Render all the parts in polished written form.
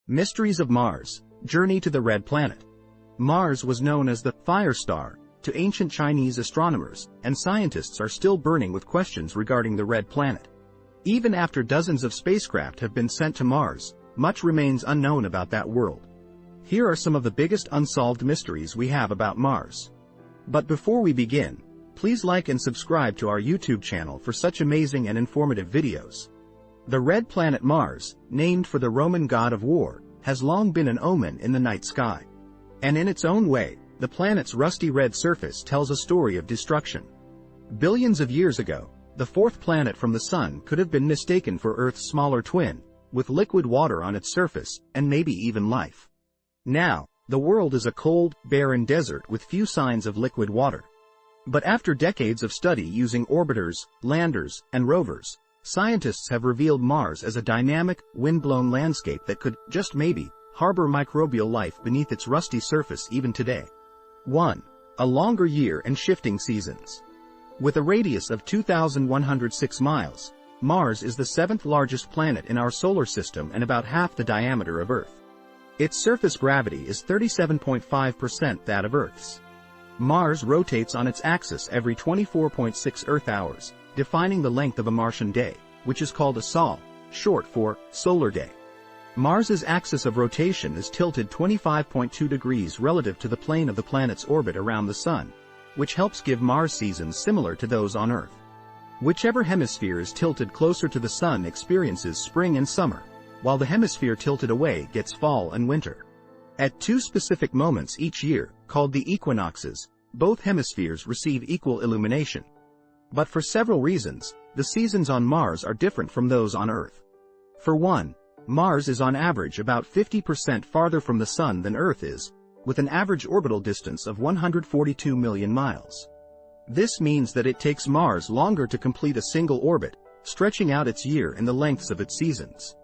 Mysteries of Mars, Journey to the Red Planet. Mars was known as the fire star to ancient Chinese astronomers, and scientists are still burning with questions regarding the red planet. Even after dozens of spacecraft have been sent to Mars, much remains unknown about that world. Here are some of the biggest unsolved mysteries we have about Mars. But before we begin, please like and subscribe to our YouTube channel for such amazing and informative videos. The red planet Mars, named for the Roman god of war, has long been an omen in the night sky. And in its own way, the planet's rusty red surface tells a story of destruction. Billions of years ago, the fourth planet from the Sun could have been mistaken for Earth's smaller twin, with liquid water on its surface, and maybe even life. Now, the world is a cold, barren desert with few signs of liquid water. But after decades of study using orbiters, landers, and rovers, scientists have revealed Mars as a dynamic, wind-blown landscape that could, just maybe, harbor microbial life beneath its rusty surface even today. 1. A longer year and shifting seasons. With a radius of 2,106 miles, Mars is the seventh largest planet in our solar system and about half the diameter of Earth. Its surface gravity is 37.5% that of Earth's. Mars rotates on its axis every 24.6 Earth hours, defining the length of a Martian day, which is called a sol, short for solar day. Mars's axis of rotation is tilted 25.2 degrees relative to the plane of the planet's orbit around the Sun, which helps give Mars seasons similar to those on Earth. Whichever hemisphere is tilted closer to the Sun experiences spring and summer, while the hemisphere tilted away gets fall and winter. At two specific moments each year, called the equinoxes, both hemispheres receive equal illumination. But for several reasons, the seasons on Mars are different from those on Earth. For one, Mars is on average about 50% farther from the Sun than Earth is, with an average orbital distance of 142 million miles. This means that it takes Mars longer to complete a single orbit, stretching out its year and the lengths of its seasons.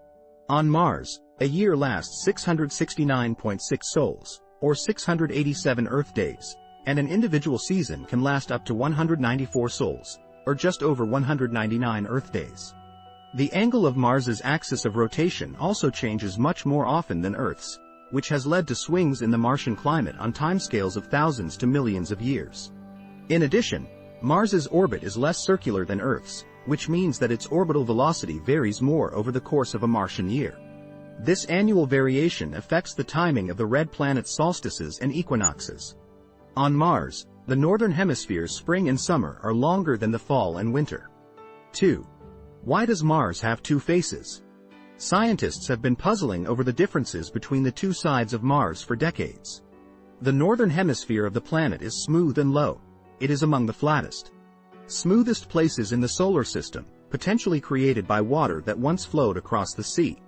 On Mars, a year lasts 669.6 sols, or 687 Earth days, and an individual season can last up to 194 sols, or just over 199 Earth days. The angle of Mars's axis of rotation also changes much more often than Earth's, which has led to swings in the Martian climate on timescales of thousands to millions of years. In addition, Mars's orbit is less circular than Earth's, which means that its orbital velocity varies more over the course of a Martian year. This annual variation affects the timing of the red planet's solstices and equinoxes. On Mars, the northern hemisphere's spring and summer are longer than the fall and winter. 2. Why does Mars have two faces? Scientists have been puzzling over the differences between the two sides of Mars for decades. The northern hemisphere of the planet is smooth and low. It is among the flattest, smoothest places in the solar system, potentially created by water that once flowed across the sea.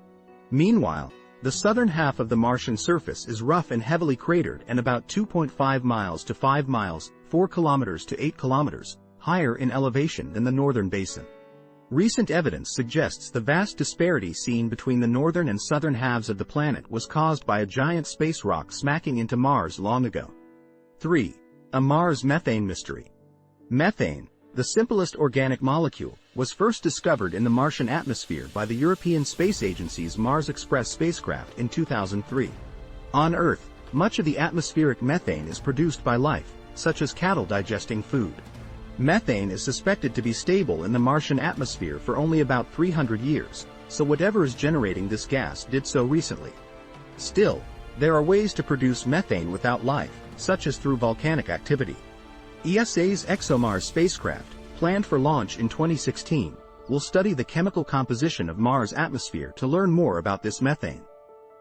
Meanwhile, the southern half of the Martian surface is rough and heavily cratered and about 2.5 miles to 5 miles, 4 kilometers to 8 kilometers, higher in elevation than the northern basin. Recent evidence suggests the vast disparity seen between the northern and southern halves of the planet was caused by a giant space rock smacking into Mars long ago. 3. A Mars methane mystery. Methane, the simplest organic molecule, was first discovered in the Martian atmosphere by the European Space Agency's Mars Express spacecraft in 2003. On Earth, much of the atmospheric methane is produced by life, such as cattle digesting food. Methane is suspected to be stable in the Martian atmosphere for only about 300 years, so whatever is generating this gas did so recently. Still, there are ways to produce methane without life, such as through volcanic activity. ESA's ExoMars spacecraft, planned for launch in 2016, will study the chemical composition of Mars' atmosphere to learn more about this methane.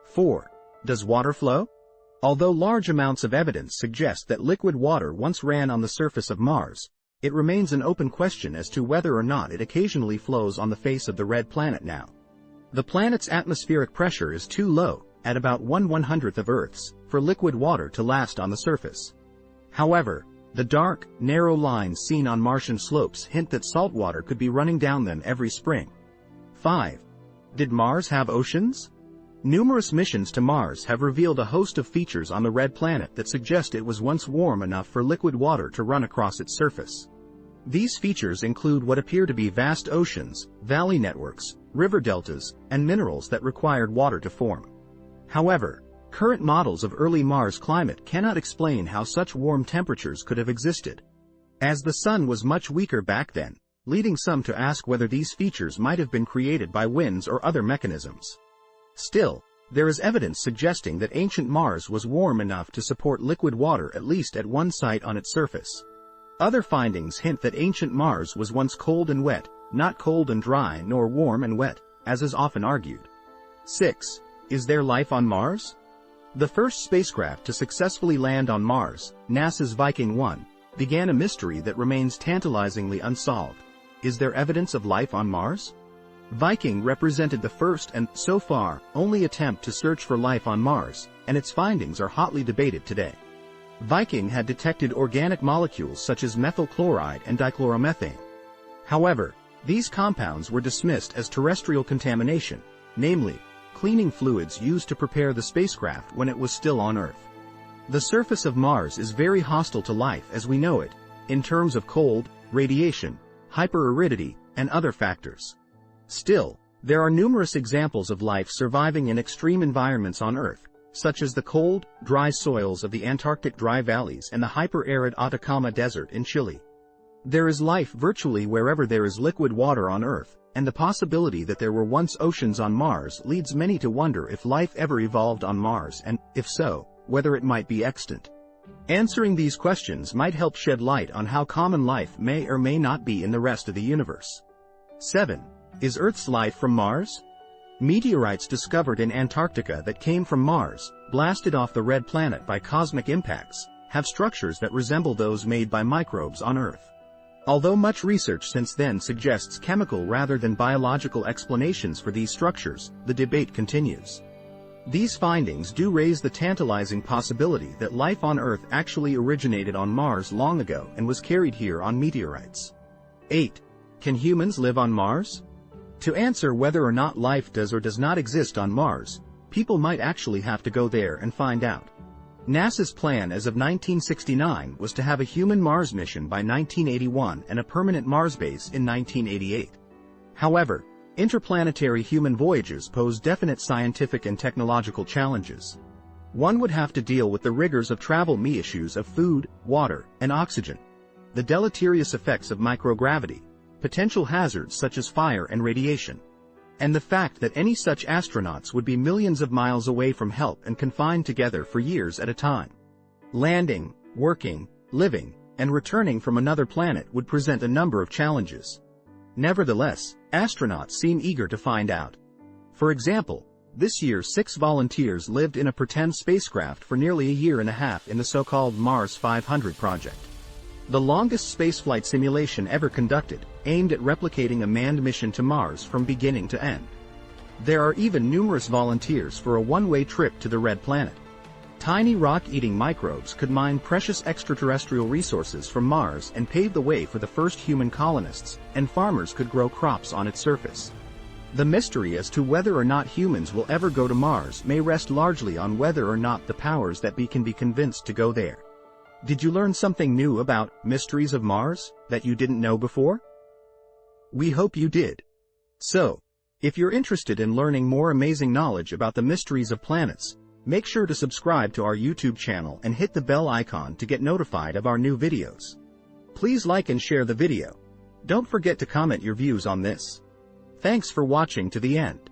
4. Does water flow? Although large amounts of evidence suggest that liquid water once ran on the surface of Mars, it remains an open question as to whether or not it occasionally flows on the face of the red planet now. The planet's atmospheric pressure is too low, at about 1/100th of Earth's, for liquid water to last on the surface. However, the dark, narrow lines seen on Martian slopes hint that salt water could be running down them every spring. 5. Did Mars have oceans? Numerous missions to Mars have revealed a host of features on the red planet that suggest it was once warm enough for liquid water to run across its surface. These features include what appear to be vast oceans, valley networks, river deltas, and minerals that required water to form. However, current models of early Mars climate cannot explain how such warm temperatures could have existed, as the sun was much weaker back then, leading some to ask whether these features might have been created by winds or other mechanisms. Still, there is evidence suggesting that ancient Mars was warm enough to support liquid water at least at one site on its surface. Other findings hint that ancient Mars was once cold and wet, not cold and dry nor warm and wet, as is often argued. 6. Is there life on Mars? The first spacecraft to successfully land on Mars, NASA's Viking 1, began a mystery that remains tantalizingly unsolved. Is there evidence of life on Mars? Viking represented the first and, so far, only attempt to search for life on Mars, and its findings are hotly debated today. Viking had detected organic molecules such as methyl chloride and dichloromethane. However, these compounds were dismissed as terrestrial contamination, namely, cleaning fluids used to prepare the spacecraft when it was still on Earth. The surface of Mars is very hostile to life as we know it, in terms of cold, radiation, hyperaridity, and other factors. Still, there are numerous examples of life surviving in extreme environments on Earth, such as the cold, dry soils of the Antarctic dry valleys and the hyper-arid Atacama Desert in Chile. There is life virtually wherever there is liquid water on Earth, and the possibility that there were once oceans on Mars leads many to wonder if life ever evolved on Mars and, if so, whether it might be extant. Answering these questions might help shed light on how common life may or may not be in the rest of the universe. 7. Is Earth's life from Mars? Meteorites discovered in Antarctica that came from Mars, blasted off the red planet by cosmic impacts, have structures that resemble those made by microbes on Earth. Although much research since then suggests chemical rather than biological explanations for these structures, the debate continues. These findings do raise the tantalizing possibility that life on Earth actually originated on Mars long ago and was carried here on meteorites. 8. Can humans live on Mars? To answer whether or not life does or does not exist on Mars, people might actually have to go there and find out. NASA's plan as of 1969 was to have a human Mars mission by 1981 and a permanent Mars base in 1988. However, interplanetary human voyages pose definite scientific and technological challenges. One would have to deal with the rigors of travel issues of food, water, and oxygen, the deleterious effects of microgravity, potential hazards such as fire and radiation, and the fact that any such astronauts would be millions of miles away from help and confined together for years at a time. Landing, working, living, and returning from another planet would present a number of challenges. Nevertheless, astronauts seem eager to find out. For example, this year 6 volunteers lived in a pretend spacecraft for nearly a year and a half in the so-called Mars 500 project. The longest spaceflight simulation ever conducted, aimed at replicating a manned mission to Mars from beginning to end. There are even numerous volunteers for a one-way trip to the red planet. Tiny rock-eating microbes could mine precious extraterrestrial resources from Mars and pave the way for the first human colonists, and farmers could grow crops on its surface. The mystery as to whether or not humans will ever go to Mars may rest largely on whether or not the powers that be can be convinced to go there. Did you learn something new about mysteries of Mars that you didn't know before? We hope you did. So, if you're interested in learning more amazing knowledge about the mysteries of planets, make sure to subscribe to our YouTube channel and hit the bell icon to get notified of our new videos. Please like and share the video. Don't forget to comment your views on this. Thanks for watching to the end.